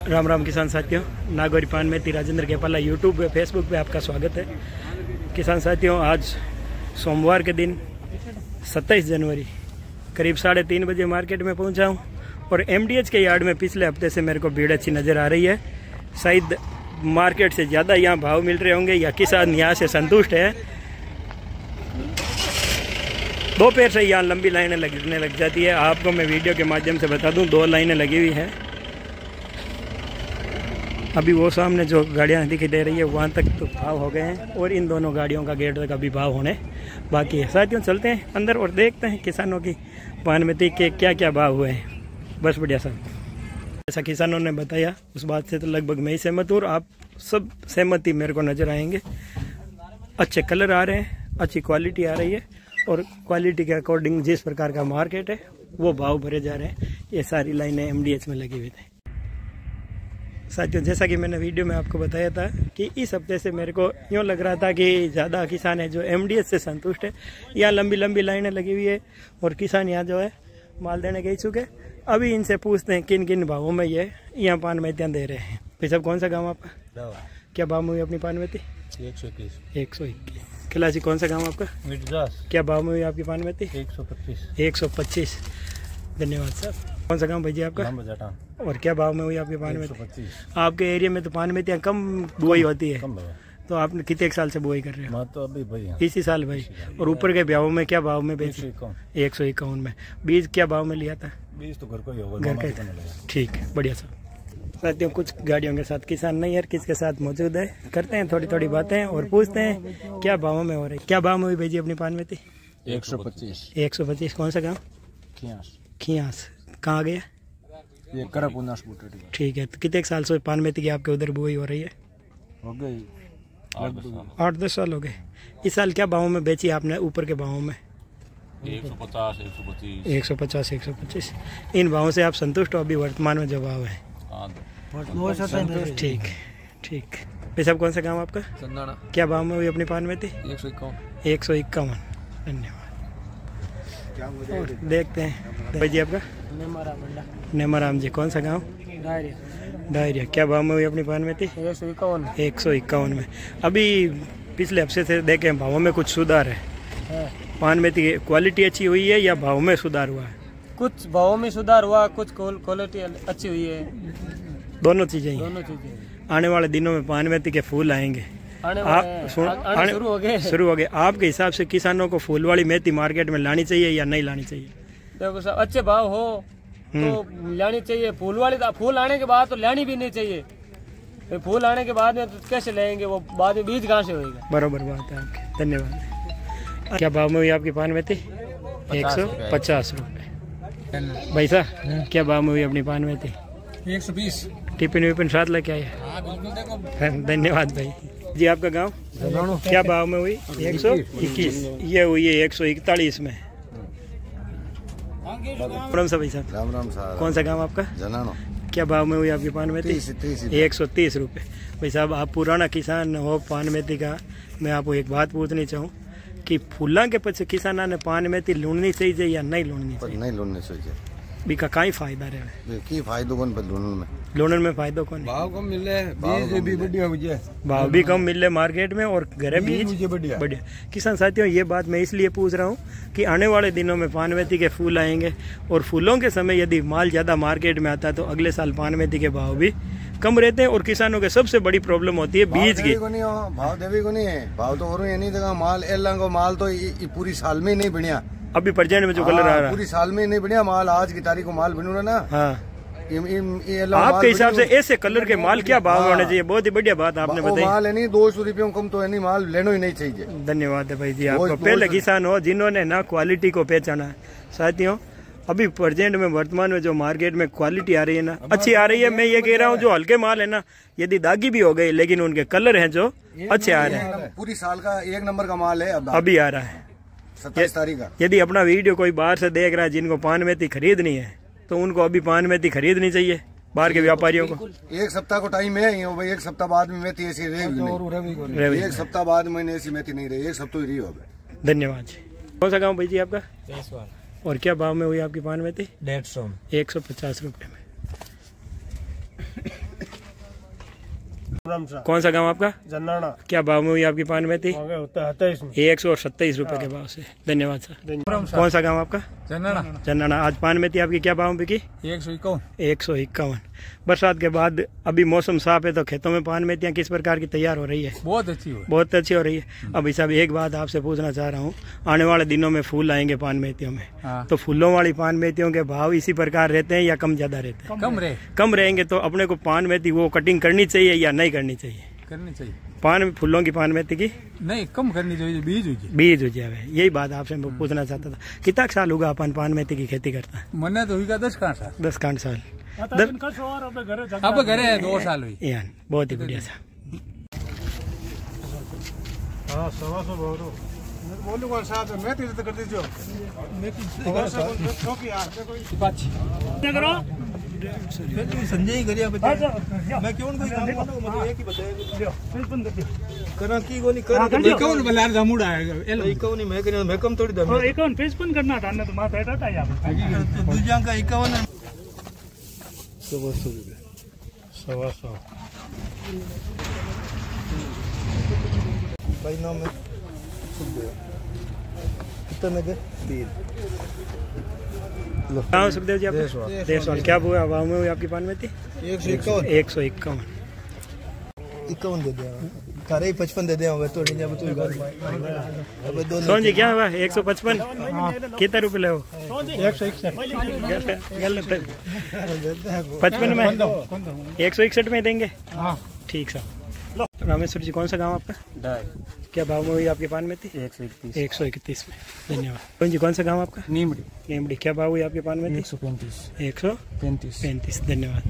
राम राम किसान साथियों, नागौरी पान मेथी राजेंद्र गेपाला यूट्यूब पे फेसबुक पे आपका स्वागत है। किसान साथियों, आज सोमवार के दिन 27 जनवरी करीब 3:30 बजे मार्केट में पहुंचा हूं और एमडीएच के यार्ड में पिछले हफ्ते से मेरे को भीड़ अच्छी नज़र आ रही है। शायद मार्केट से ज़्यादा यहाँ भाव मिल रहे होंगे या किसान यहाँ से संतुष्ट है। दोपहर से यहाँ लंबी लाइनें लगने लग जाती है। आपको मैं वीडियो के माध्यम से बता दूं, 2 लाइनें लगी हुई हैं। अभी वो सामने जो गाड़ियाँ दिखाई दे रही है वहाँ तक तो भाव हो गए हैं और इन दोनों गाड़ियों का गेट तक अभी भाव होने बाकी है। साथियों, चलते हैं अंदर और देखते हैं किसानों की पान मेथी के क्या क्या भाव हुए हैं। बस बढ़िया साहब, जैसा किसानों ने बताया उस बात से तो लगभग मैं ही सहमत हूँ और आप सब सहमति मेरे को नज़र आएंगे। अच्छे कलर आ रहे हैं, अच्छी क्वालिटी आ रही है और क्वालिटी के अकॉर्डिंग जिस प्रकार का मार्केट है वो भाव भरे जा रहे हैं। ये सारी लाइनें एमडीएच में लगी हुई थी। साथियों, जैसा कि मैंने वीडियो में आपको बताया था कि इस हफ्ते से मेरे को यूँ लग रहा था कि ज़्यादा किसान है जो एमडीएच से संतुष्ट है। यहाँ लंबी लंबी लाइनें लगी हुई है और किसान यहाँ जो है माल देने के इच्छुक है। अभी इनसे पूछते हैं किन किन भावों में ये यहाँ पान मेथियाँ दे रहे हैं। भाई साहब, कौन सा गाँव आपका? क्या भाव में हुई अपनी पान मेथी? 121। खिलासी कौन सा गाँव आपका? मिर्जास। क्या भाव में हुई आपकी पान मेथी? 125। धन्यवाद साहब। कौन सा गाँव भाई जी आपका? और क्या भाव में हुई आपकी पान मेथी? आपके एरिया में तो पान मेथियाँ कम बुआई होती है, तो आपने कितने साल से बुआई कर रहे हो? तो अभी भाई इसी साल भाई। और ऊपर के भाव में क्या भाव में बेची? 151 में। बीज क्या भाव में लिया था? बीज तो घर का ही होगा, घर का। ठीक है, बढ़िया साहब। साथियों, कुछ गाड़ियों के साथ किसान नहीं है, किसके साथ मौजूद है, करते हैं थोड़ी थोड़ी बातें और पूछते हैं क्या भाव में हो रही है। क्या भाव में हुई भाई जी अपनी पान मेथी? 125। कौन सा गाँव? खियास। कहाँ गया? ये ठीक है। तो कितने साल से पान मेथी की आपके उधर बुआई हो रही है? हो गई 8-10 साल हो गए। इस साल क्या भावों में बेची आपने ऊपर के भावों में? 150-125। इन भावों से आप संतुष्ट हो अभी वर्तमान में जो भाव है? ठीक। भाई साहब, कौन सा गाँव आपका? चंदाना। क्या भाव में हुई अपनी पान मेथी? 151। धन्यवाद। और देखते हैं भाई जी आपका? नेमाराम जी। कौन सा गांव? डायरिया। क्या भाव में हुई अपनी पान मेथी? 151 में। अभी पिछले हफ्ते से देखें भावों में कुछ सुधार है। पान मेथी की क्वालिटी अच्छी हुई है या भाव में सुधार हुआ है? कुछ भावों में सुधार हुआ, कुछ क्वालिटी अच्छी हुई है। दोनों चीजें। आने वाले दिनों में पान मेथी के फूल आएंगे। शुरू हो गए। आपके हिसाब से किसानों को फूल वाली मेथी मार्केट में लानी चाहिए या नहीं लानी चाहिए? देखो साहब, अच्छे भाव हो तो लानी चाहिए। फूल वाली फूल आने के बाद तो लानी भी नहीं चाहिए। फूल आने के बाद में तो कैसे लेंगे, वो बाद में बीज कहाँ से होगा? बराबर बात है आपकी, धन्यवाद। क्या भाव में हुई आपकी पान मेथी? 150 रुपये। भाई साहब, क्या भाव में हुई अपनी पान मेथी? 120। टिफिन विपिन साथ लेके आए? धन्यवाद भाई जी। आपका गांव? क्या भाव में हुई? 121। ये हुई है 141 में। राम भाई साहब। राम साहब। कौन सा गांव आपका? जनानो। क्या भाव में हुई आपकी पान मेथी? 130 रुपये। भाई साहब, आप पुराना किसान हो पान मेथी का, मैं आपको एक बात पूछनी चाहूँ कि फूलों के पीछे किसानों ने पान मेथी लूणनी चाहिए या नहीं लूणनी चाहिए? नहीं लूणनी चाहिए। बीका काई फायदा रहे? की फायदो कौन लूणन में फायदो कौन? भाव कम मिले, बीज भी बढ़िया हो जाए, भाव भी कम मिले मार्केट में और घरे बीज बढ़िया। किसान साथियों, ये बात मैं इसलिए पूछ रहा हूँ कि आने वाले दिनों में पान मेथी के फूल आएंगे और फूलों के समय यदि माल ज्यादा मार्केट में आता है तो अगले साल पान मेथी के भाव भी कम रहते हैं और किसानों के सबसे बड़ी प्रॉब्लम होती है बीज की। भाव देवी को नहीं है, भाव तो और नहीं देगा। माल एलांगो माल तो पूरी साल में नहीं बढ़िया। अभी प्रेजेंट में जो कलर आ रहा है पूरी साल में नहीं बढ़िया माल। आज की तारीख को माल बनू रहा ना। हाँ। आपके हिसाब से ऐसे कलर के माल क्या भाव होने चाहिए? बहुत ही बढ़िया बात आपने बताई। माल है नहीं 200 रुपयों कम तो है नहीं, माल लेना ही नहीं चाहिए। धन्यवाद है भाई जी आपको। पहले किसान हो जिन्होंने ना क्वालिटी को पहचाना है। साथियों, अभी प्रेजेंट में वर्तमान में जो मार्केट में क्वालिटी आ रही है ना, अच्छी आ रही है। मैं ये कह रहा हूँ जो हल्के माल है ना, यदि दागी भी हो गए लेकिन उनके कलर हैं जो अच्छे आ रहे हैं। पूरी साल का 1 नंबर का माल है अभी आ रहा है 27 तारीख का। यदि अपना वीडियो कोई बाहर से देख रहा है जिनको पान मेथी खरीदनी है तो उनको अभी पान मेथी खरीदनी चाहिए बाहर के व्यापारियों को। 1 सप्ताह को टाइम है, 1 सप्ताह बाद में मेथी ऐसी रहेगी। 1 सप्ताह बाद में ऐसी मेथी नहीं रही, 1 सप्ताह ही रही होगी। धन्यवाद। कौन सा गाँव भाई जी आपका? और क्या भाव में हुई आपकी पान मेथी? 150 में। 150 रुपये में। कौन सा गांव आपका? जन्नाना। क्या भाव में हुई आपकी पान में थी? 127 रुपए के भाव से। धन्यवाद सर। कौन सा गांव आपका? जन्नाना। जन्नाना। आज पान में थी आपकी क्या भाव में बिकी? 151। बरसात के बाद अभी मौसम साफ है तो खेतों में पान मेथियाँ किस प्रकार की तैयार हो रही है? बहुत अच्छी हो रही है। अब साहब एक बात आपसे पूछना चाह रहा हूँ, आने वाले दिनों में फूल आएंगे पान मेथियों में, तो फूलों वाली पान मेथियों के भाव इसी प्रकार रहते हैं या कम ज्यादा रहते हैं? कम रहेंगे तो अपने को पान मेथी वो कटिंग करनी चाहिए या नहीं करनी चाहिए? करनी चाहिए। पान फूलों की पान मेथी की नहीं, कम करनी चाहिए। बीज हो जाए। यही बात आपसे पूछना चाहता था। कितना साल होगा अपन पान मेथी की खेती करता है? मैंने तो 10 साल। अब घरे है 2 साल हुई। बहुत ही बढ़िया सा। संजय गरिया मैं क्यों एक ही करा की गोनी कर कौन बलार जामुड़ा है कौन मैं करे मैं कम थोड़ी दम 51 फेस पण करना था तो माथा टाटा या दूजा का 51 100 भाई नाम में कितने के 3 हाँ सुखदेव जी, आप देशवाल। क्या हुआ भाव में हुई आपकी पान में थी? 151 दे दिया। तारे 55 दे दिया सोन जी। क्या हुआ 155? कितने रुपए ले? 55 में 161 में देंगे। ठीक सर। रामेश्वर जी, कौन सा गांव आपका? क्या भाव में हुई आपकी पान में थी? 131 में। धन्यवाद। कौन जी, कौन सा गांव आपका? नीमड़ी। क्या भाव हुई आपकी पान में थी? 135। 135। धन्यवाद।